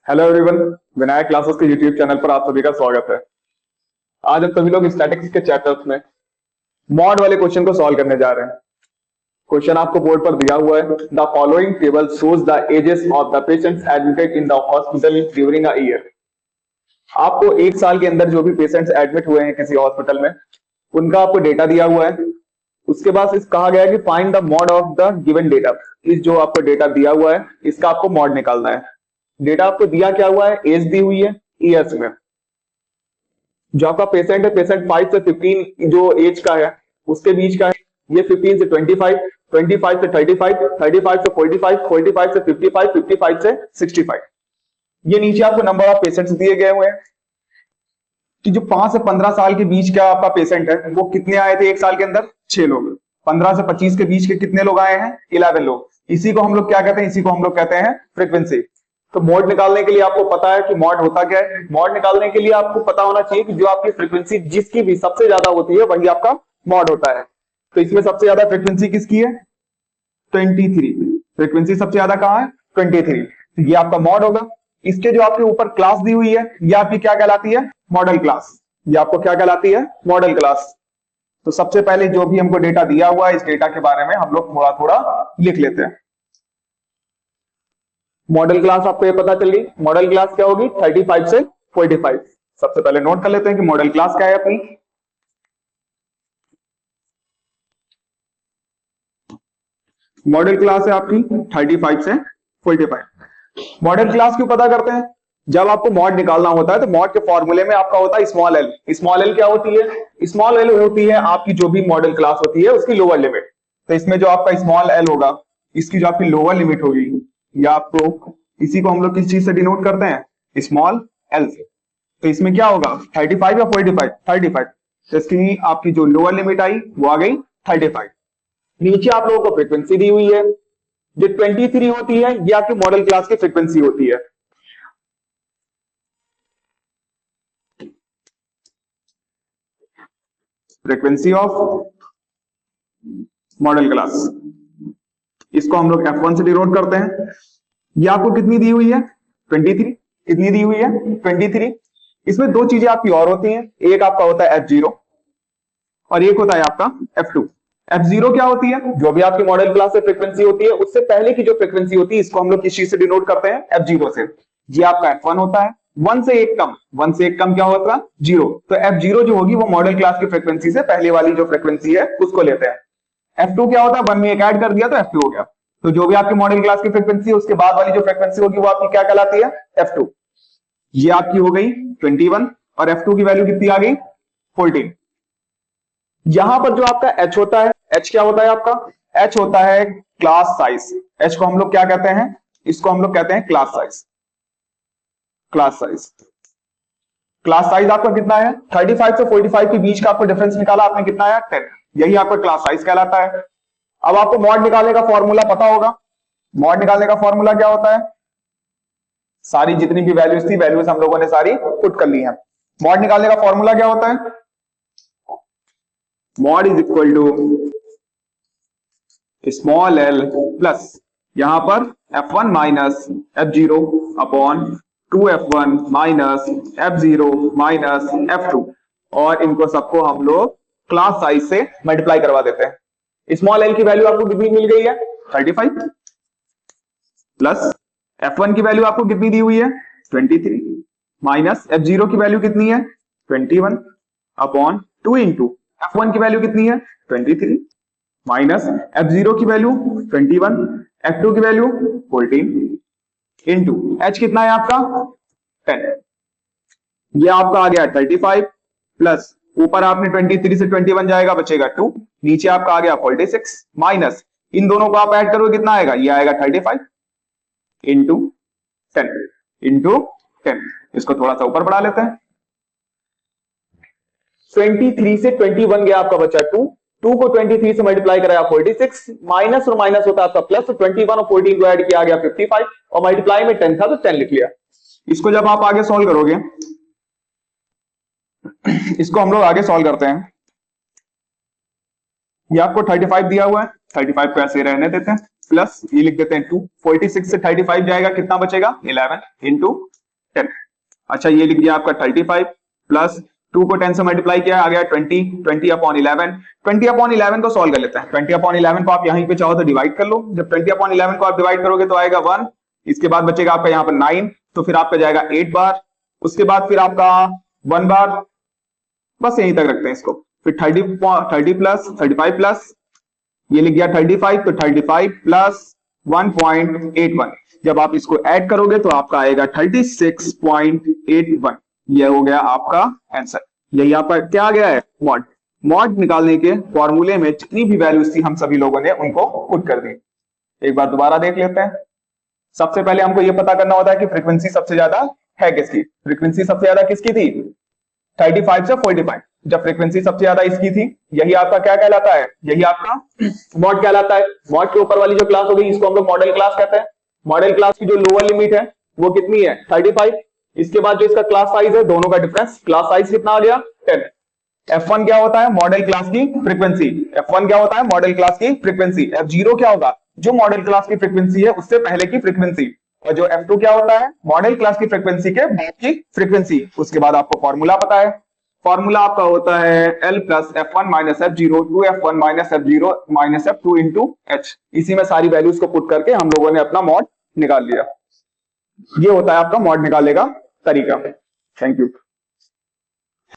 Hello everyone, Vinayak classes के YouTube channel पर आप सभी का स्वागत है। आज हम सभी लोग स्टैटिस्टिक्स के चैप्टर्स में मॉड वाले क्वेश्चन को सॉल्व करने जा रहे हैं। क्वेश्चन आपको बोर्ड पर दिया हुआ है। The following table shows the ages of the patients admitted in the hospital during a year. आपको एक साल के अंदर जो भी पेशेंट्स एडमिट हुए हैं किसी हॉस्पिटल में, उनका आपको डेटा दिया हुआ है। उसके बाद इस कहा गया है कि find the mod of the given data. इस जो आपको डेटा दिया हुआ है इसका आपको मॉड निकालना है। डेटा आपको दिया क्या हुआ है, एज दी हुई है ईयर्स में। जो आपका पेशेंट है, पेशेंट 5 से 15 जो एज का है उसके बीच का है। ये 15 से 25, 25 से 35, 35 से 45, 45 से 55, 55 से 65। ये नीचे आपको नंबर ऑफ पेशेंट्स दिए गए हुए हैं कि जो 5 से 15 साल के बीच का आपका पेशेंट है वो कितने आए थे एक साल के अंदर, 6 लोग। 15 से 25 के बीच के कितने लोग आए हैं, 11 लोग। इसी को हम लोग क्या कहते हैं, इसी को हम लोग कहते हैं फ्रीक्वेंसी। तो मॉड निकालने के लिए आपको पता है कि मॉड होता क्या है। मॉड निकालने के लिए आपको पता होना चाहिए कि जो आपकी फ्रीक्वेंसी जिसकी भी सबसे ज्यादा होती है वही आपका मॉड होता है। तो इसमें सबसे ज्यादा फ्रीक्वेंसी किसकी है, 23। फ्रीक्वेंसी सबसे ज्यादा कहां है, 23। तो ये आपका मॉड होगा। इसके जो आपके ऊपर क्लास दी हुई है ये आपकी क्या कहलाती है, मॉडल क्लास। ये आपको क्या कहलाती है, मॉडल क्लास। तो सबसे पहले जो भी हमको डेटा दिया हुआ है इस डेटा के बारे में हम लोग थोड़ा थोड़ा लिख लेते हैं। मॉडल क्लास आपको ये पता चल गई। मॉडल क्लास क्या होगी, 35 से 45। सबसे पहले नोट कर लेते हैं कि मॉडल क्लास क्या है अपनी। मॉडल क्लास है आपकी 35 से 45। मॉडल क्लास क्यों पता करते हैं, जब आपको मॉड निकालना होता है तो मॉड के फॉर्मूले में आपका होता है स्मॉल एल। स्मॉल एल क्या होती है, स्मॉल एल होती है आपकी जो भी मॉडल क्लास होती है उसकी लोअर लिमिट। तो इसमें जो आपका स्मॉल एल होगा इसकी जो आपकी लोअर लिमिट होगी या आपको, इसी को हम लोग किस चीज से डिनोट करते हैं, स्मॉल एल से। तो इसमें क्या होगा, 35 या 45, 35। तो इसकी आपकी जो लोअर लिमिट आई वो आ गई 35। नीचे आप लोगों को फ्रीक्वेंसी दी हुई है जो 23 होती है, ये आपकी मॉडल क्लास की फ्रीक्वेंसी होती है। फ्रीक्वेंसी ऑफ मॉडल क्लास, इसको हम लोग F1 से डिनोट करते हैं। ये आपको कितनी दी हुई है, 23। कितनी दी हुई है, 23। इसमें दो चीजें आपकी और होती हैं, एक आपका होता है F0 और एक होता है आपका F2। F0 क्या होती है, जो भी आपकी मॉडल क्लास से फ्रीक्वेंसी होती है उससे पहले की जो फ्रीक्वेंसी होती है इसको हम लोग किस चीज से डिनोट करते हैं, F0 से। ये आपका F1 होता है। 1 से एक कम, 1 से एक कम क्या होता है, 0। तो F0 जो होगी वो मॉडल क्लास की फ्रीक्वेंसी से पहले वाली जो फ्रीक्वेंसी है उसको लेते हैं। F2 क्या होता है, 1 में एक ऐड कर दिया तो F2 हो गया। तो जो भी आपकी मॉडल क्लास की फ्रीक्वेंसी है उसके बाद वाली जो फ्रीक्वेंसी होगी वो आपकी क्या कहलाती है, F2। ये आपकी हो गई 21 और F2 की वैल्यू कितनी आ गई, 14। यहां पर जो आपका H होता है, H क्या होता है आपका, H होता है क्लास साइज। H को हम लोग क्या कहते हैं, इसको हम लोग कहते हैं class size. Class size, class size आपका कितना है, 35 से 45 के बीच का आपको डिफरेंस निकाला आपने, कितना है 10। यही आपका क्लास साइज कहलाता है। अब आपको मॉड निकालने का फॉर्मूला पता होगा। मॉड निकालने का फॉर्मूला क्या होता है, सारी जितनी भी वैल्यूज थी वैल्यूज हम लोगों ने सारी पुट कर ली है। मॉड निकालने का फॉर्मूला क्या होता है, mode is equal to small L plus यहां पर F1 minus F0 upon 2F1 minus F0 minus F2। और इनको सबको हम लोग क्लास साइज से मल्टीप्लाई करवा देते हैं। स्मॉल एल की वैल्यू आपको कितनी मिल गई है, 35 प्लस F1 की वैल्यू आपको कितनी दी हुई है, 23 माइनस F0 की वैल्यू कितनी है, 21 अपॉन 2 इंटू F1 की वैल्यू कितनी है, 23 माइनस F0 की वैल्यू 21, F2 की वैल्यू 14 इंटू H कितना है आपका 10। ये आपका आ गया 35 प्लस ऊपर आपने 23 से 21 जाएगा बचेगा 2, नीचे आपका आ गया 46 माइनस इन दोनों को आप ऐड करोगे कितना आएगा, ये आएगा 35 इंटू 10 इंटू 10। इसको थोड़ा सा ऊपर बढ़ा लेते हैं। 23 से 21 गया आपका बचा 2, 2 को 23 से मल्टीप्लाई कराया 46, माइनस और माइनस होता है आपका प्लस। तो 21 और 14 को ऐड किया आ गया 55 और मल्टीप्लाई में 10 था तो 10 लिख लिया। इसको जब आप आगे सॉल्व करोगे, इसको हम लोग आगे सॉल्व करते हैं। ये आपको 35 दिया हुआ है, 35 को ऐसे रहने देते हैं। प्लस ये लिख देते हैं 2, 46 से 35 जाएगा, कितना बचेगा 11 इंटू 10। अच्छा ये लिख दिया आपका 35 प्लस 2 को 10 से मल्टीप्लाई किया आ गया 20, 20 अपॉन 11। 20 अपॉन 11 को सॉल्व कर लेते हैं। 20 अपॉन 11 को आप यहीं पे चाहो तो डिवाइड कर लो। जब 20 अपॉन 11 को आप डिवाइड करोगे तो आएगा 1, इसके बाद बचेगा आपका यहाँ पर 9, तो फिर आपका जाएगा 8 बार, उसके बाद फिर आपका 1 बार, बस यहीं तक रखते हैं इसको। फिर 30 प्लस 35 प्लस ये लिख गया 35, तो 35 प्लस 1.81, जब आप इसको ऐड करोगे तो आपका आएगा 36.81। यह हो गया आपका आंसर। यही आपका क्या आ गया है मॉड। मॉड निकालने के फॉर्मूले में जितनी भी वैल्यूज थी हम सभी लोगों ने उनको पुट कर दी। एक बार दोबारा देख लेते हैं। सबसे पहले हमको यह पता करना होता है कि फ्रीक्वेंसी सबसे ज्यादा है किसकी। फ्रीक्वेंसी सबसे ज्यादा किसकी थी 35 से 45। जब फ्रीक्वेंसी सबसे ज्यादा इसकी थी, यही आपका क्या कहलाता है, यही आपका मॉड कहलाता है। मॉड के ऊपर वाली जो क्लास हो गई इसको हम लोग मॉडल क्लास कहते हैं। मॉडल क्लास की जो लोअर लिमिट है वो कितनी है 35। इसके बाद जो इसका क्लास साइज है, दोनों का डिफरेंस, क्लास साइज कितना आ गया 10। F1 क्या होता है मॉडल क्लास की फ्रीक्वेंसी, F1 क्या होता है मॉडल क्लास की फ्रीक्वेंसी। F0 क्या होगा जो मॉडल क्लास की फ्रीक्वेंसी है उससे पहले की फ्रीक्वेंसी, और जो F2 क्या होता है मॉडल क्लास की फ्रीक्वेंसी के बाद की फ्रीक्वेंसी। उसके बाद आपको फॉर्मूला पता है, फॉर्मूला आपका होता है L plus F1 minus F0 2F1 minus F0 minus F2 into H। इसी में सारी वैल्यूज को पुट करके हम लोगों ने अपना मॉड निकाल लिया। ये होता है आपका मॉड निकालने का तरीका। Thank you.